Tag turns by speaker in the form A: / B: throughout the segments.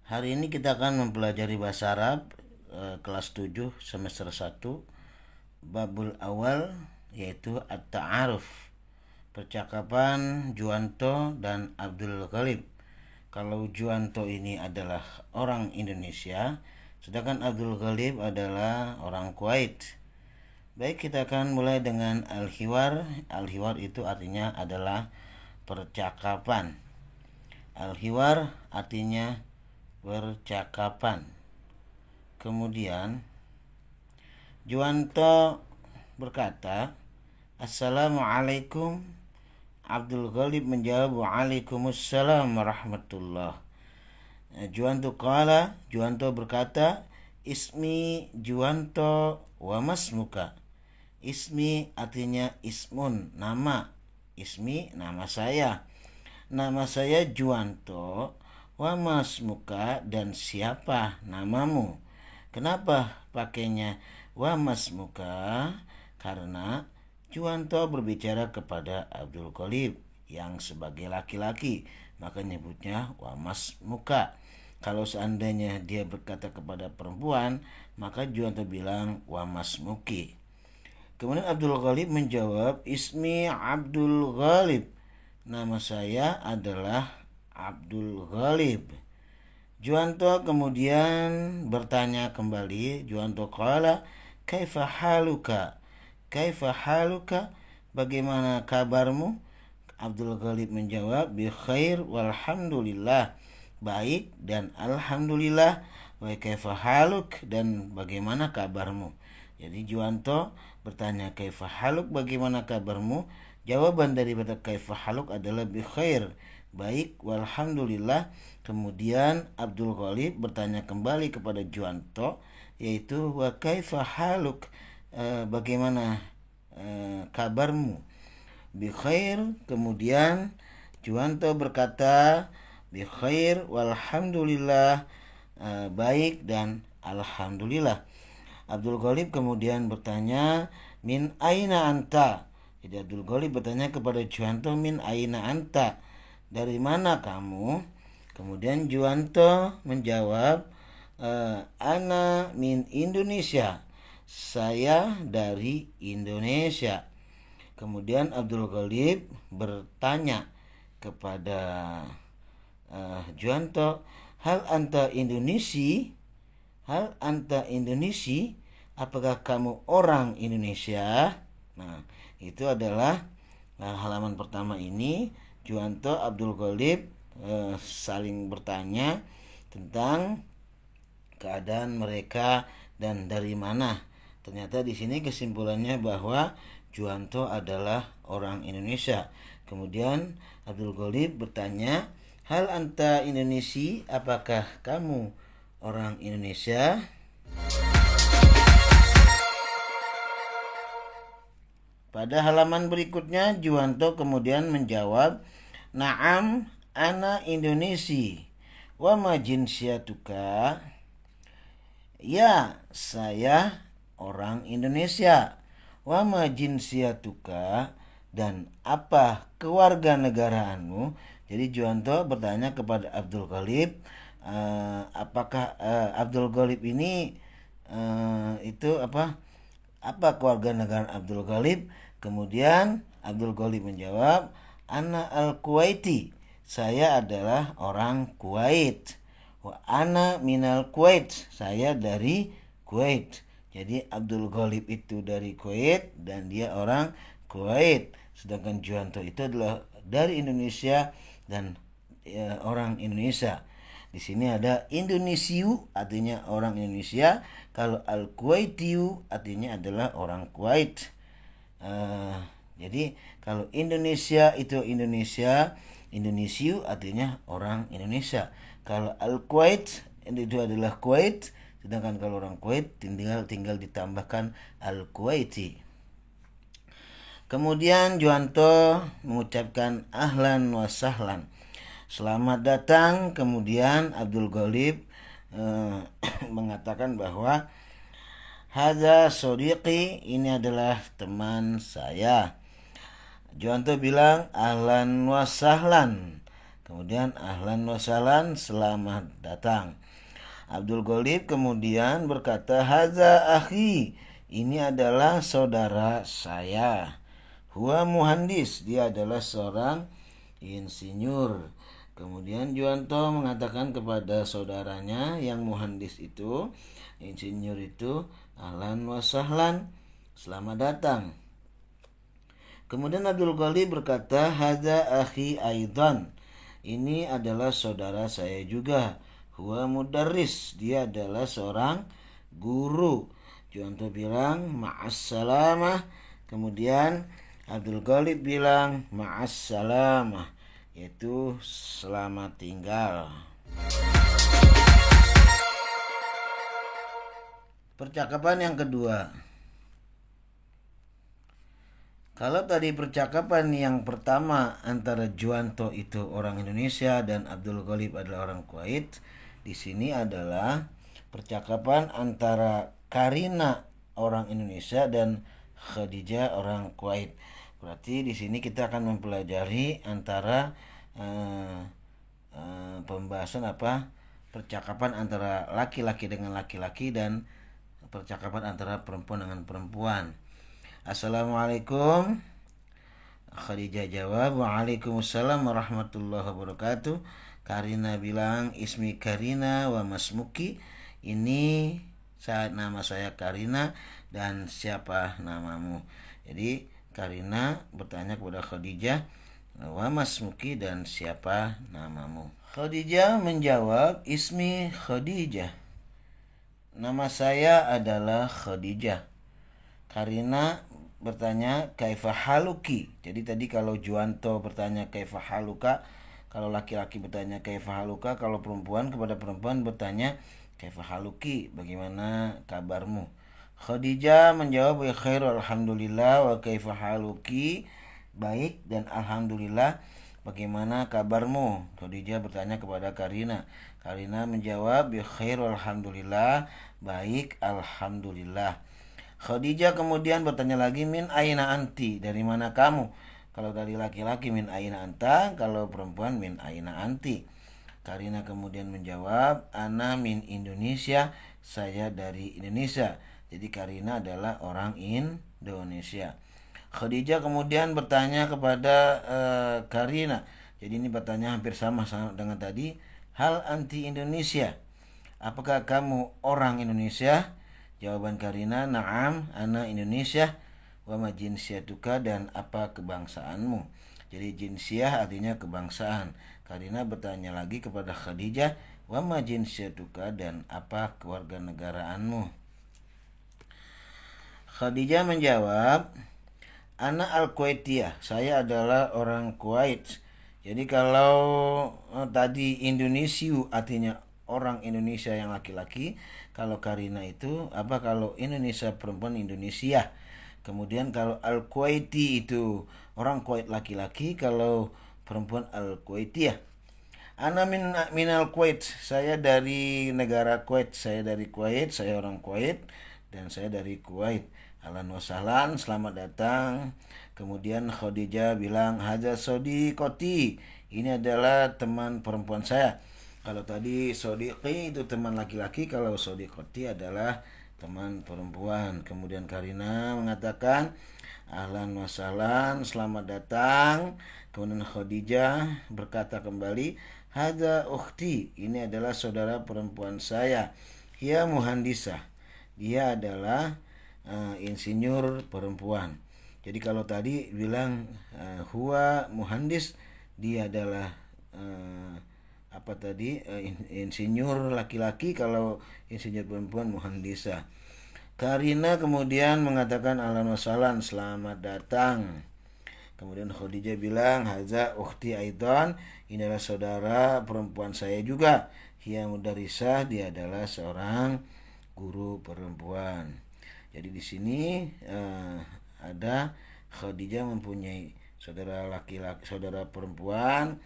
A: Hari ini kita akan mempelajari bahasa Arab kelas 7 semester 1 babul awal, yaitu at-ta'aruf, percakapan Juwanto dan Abdul Ghalib. Kalau Juwanto ini adalah orang Indonesia, sedangkan Abdul Ghalib adalah orang Kuwait. Baik, kita akan mulai dengan al-hiwar. Al-hiwar itu artinya adalah percakapan. Al-hiwar artinya percakapan. Kemudian Juwanto berkata, "Assalamualaikum." Abdul Ghalib menjawab, "Waalaikumsalam warahmatullah." Juwanto berkata, "Ismi Juwanto wa masmuka." Ismi artinya ismun, nama. Ismi, nama saya. Nama saya Juwanto. Wa masmuka, dan siapa namamu? Kenapa pakainya wa masmuka? Karena Juwanto berbicara kepada Abdul Ghalib yang sebagai laki-laki, maka nyebutnya wa masmuka. Kalau seandainya dia berkata kepada perempuan, maka Juwanto bilang wa masmuki. Kemudian Abdul Ghalib menjawab, "Ismi Abdul Ghalib." Nama saya adalah Abdul Ghalib. Juwanto kemudian bertanya kembali. Juwanto qala, "Kaifa haluka?" Kaifa haluka? Bagaimana kabarmu? Abdul Ghalib menjawab, "Bi khair walhamdulillah." Baik dan alhamdulillah. Wa kaifa haluk? Dan bagaimana kabarmu? Jadi Juwanto bertanya kaifa haluk, bagaimana kabarmu? Jawaban daripada kaifa haluk adalah bi khair, baik, walhamdulillah. Kemudian Abdul Ghalib bertanya kembali kepada Juwanto, yaitu wa kaifa haluk, bagaimana kabarmu? Bi khair. Kemudian Juwanto berkata bi khair walhamdulillah, baik dan alhamdulillah. Abdul Ghalib kemudian bertanya, "Min aina anta?" Jadi Abdul Ghalib bertanya kepada Juwanto, "Min aina anta?" Dari mana kamu? Kemudian Juwanto menjawab, "Ana min Indonesia." Saya dari Indonesia. Kemudian Abdul Ghalib bertanya kepada Juwanto, "Hal anta Indonesi?" Hal anta Indonesi? Apakah kamu orang Indonesia? Nah, itu adalah halaman pertama ini. Juwanto, Abdul Ghalib saling bertanya tentang keadaan mereka dan dari mana. Ternyata di sini kesimpulannya bahwa Juwanto adalah orang Indonesia. Kemudian Abdul Ghalib bertanya, "Hal anta Indonesi? Apakah kamu orang Indonesia?" Pada halaman berikutnya Juwanto kemudian menjawab, "Na'am, ana Indonesi. Wa ma jinsiyatuka?" Ya, saya orang Indonesia. Wa ma jinsiyatuka, dan apa kewarganegaraanmu? Jadi Juwanto bertanya kepada Abdul Ghalib, apakah Abdul Ghalib ini itu apa kewarganegaraan Abdul Ghalib? Kemudian Abdul Ghalib menjawab, "Ana al-Kuwaiti." Saya adalah orang Kuwait. Wa ana minal Kuwait. Saya dari Kuwait. Jadi Abdul Ghalib itu dari Kuwait dan dia orang Kuwait. Sedangkan Juwanto itu adalah dari Indonesia dan orang Indonesia. Di sini ada Indonesiu, artinya orang Indonesia. Kalau Al-Kuwaitiu artinya adalah orang Kuwait. Jadi kalau Indonesia itu Indonesia, Indonesiu artinya orang Indonesia. Kalau Al-Kuwait itu adalah Kuwait, sedangkan kalau orang Kuwait tinggal ditambahkan Al-Kuwaiti. Kemudian Juwanto mengucapkan ahlan wa sahlan, selamat datang. Kemudian Abdul Ghalib mengatakan bahwa hadza sodiqi, ini adalah teman saya. Juwanto bilang ahlan wa sahlan. Kemudian ahlan wa sahlan, selamat datang. Abdul Ghalib kemudian berkata, haza akhi, ini adalah saudara saya. Huwa muhandis, dia adalah seorang insinyur. Kemudian Juwanto mengatakan kepada saudaranya yang muhandis itu, insinyur itu, ahlan wa sahlan, selamat datang. Kemudian Abdul Ghalib berkata, haza akhi aidan, ini adalah saudara saya juga. Huwa mudarris, dia adalah seorang guru. Juwanto bilang ma'assalamah. Kemudian Abdul Ghalib bilang ma'assalamah, yaitu selamat tinggal. Percakapan yang kedua. Kalau tadi percakapan yang pertama antara Juwanto itu orang Indonesia dan Abdul Ghalib adalah orang Kuwait, di sini adalah percakapan antara Karina orang Indonesia dan Khadijah orang Kuwait. Berarti di sini kita akan mempelajari antara pembahasan percakapan antara laki-laki dengan laki-laki dan percakapan antara perempuan dengan perempuan. Assalamualaikum. Khadijah jawab, waalaikumsalam warahmatullahi wabarakatuh. Karina bilang, ismi Karina wa masmuki, ini nama saya Karina dan siapa namamu. Jadi Karina bertanya kepada Khadijah, wa masmuki, dan siapa namamu. Khadijah menjawab, ismi Khadijah, nama saya adalah Khadijah. Karina bertanya, kaifa haluki. Jadi tadi kalau Juwanto bertanya kaifa haluka, kalau laki-laki bertanya kaifa haluka, kalau perempuan kepada perempuan bertanya kaifa haluki, bagaimana kabarmu. Khadijah menjawab, ya khairu alhamdulillah, wa kaifa haluki, baik dan alhamdulillah, bagaimana kabarmu. Khadijah bertanya kepada Karina. Karina menjawab, ya khairu alhamdulillah, baik alhamdulillah. Khadijah kemudian bertanya lagi, min aina anti, dari mana kamu. Kalau dari laki-laki min aina anta, kalau perempuan min aina anti. Karina kemudian menjawab, ana min Indonesia, saya dari Indonesia. Jadi Karina adalah orang Indonesia. Khadijah kemudian bertanya kepada Karina. Jadi ini bertanya hampir sama dengan tadi. Hal anti Indonesia, apakah kamu orang Indonesia? Jawaban Karina, na'am, ana Indonesia, wa ma jinsiyatuka, dan apa kebangsaanmu. Jadi jinsiyah artinya kebangsaan. Karina bertanya lagi kepada Khadijah, wa ma jinsiyatuka, dan apa kewarganegaraanmu. Khadijah menjawab, ana al-Kuwaitiyah, saya adalah orang Kuwait. Jadi kalau tadi Indonesiu artinya orang Indonesia yang laki-laki, kalau Karina itu kalau Indonesia perempuan Indonesia. Kemudian kalau Al-Kuwaiti itu orang Kuwait laki-laki, kalau perempuan Al-Kuwaitiyah. Ana min al-Kuwait, saya dari negara Kuwait, saya dari Kuwait, saya orang Kuwait dan saya dari Kuwait. Ahlan wa sahlan, selamat datang. Kemudian Khadijah bilang, haza sodiqoti, ini adalah teman perempuan saya. Kalau tadi sodiqi itu teman laki-laki, kalau sodiqoti adalah teman perempuan. Kemudian Karina mengatakan, ahlan wa sahlan, selamat datang. Kemudian Khadijah berkata kembali, hadza ukhti, ini adalah saudara perempuan saya. Hiya muhandisah, dia adalah insinyur perempuan. Jadi kalau tadi bilang huwa muhandis, dia adalah insinyur laki-laki, kalau insinyur perempuan muhandisah. Karina kemudian mengatakan, ahlan wa sahlan, selamat datang. Kemudian Khadijah bilang, haza ukhti aidan, ini adalah saudara perempuan saya juga. Hiya mudarrisah, dia adalah seorang guru perempuan. Jadi di sini ada Khadijah mempunyai saudara laki-laki, saudara perempuan,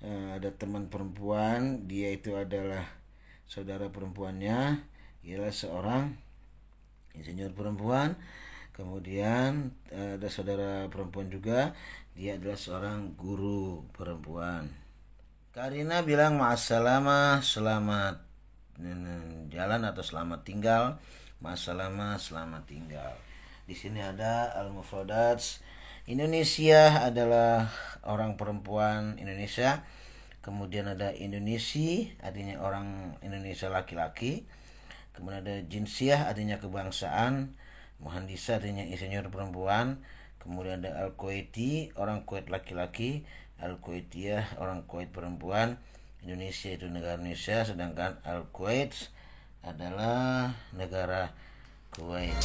A: ada teman perempuan, dia itu adalah saudara perempuannya, ialah seorang insinyur perempuan. Kemudian ada saudara perempuan juga, dia adalah seorang guru perempuan. Karina bilang ma'assalamah, selamat jalan atau selamat tinggal. Ma'assalamah, selamat tinggal. Di sini ada al-mufradats. Indonesia adalah orang perempuan Indonesia. Kemudian ada Indonesi, artinya orang Indonesia laki-laki. Kemudian ada jinsiah, artinya kebangsaan. Muhandisah, artinya insinyur perempuan. Kemudian ada al-Kuwaiti, orang Kuwait laki-laki. Al-Kuwaitiyah, orang Kuwait perempuan. Indonesia itu negara Indonesia, sedangkan al-Kuwait adalah negara Kuwait.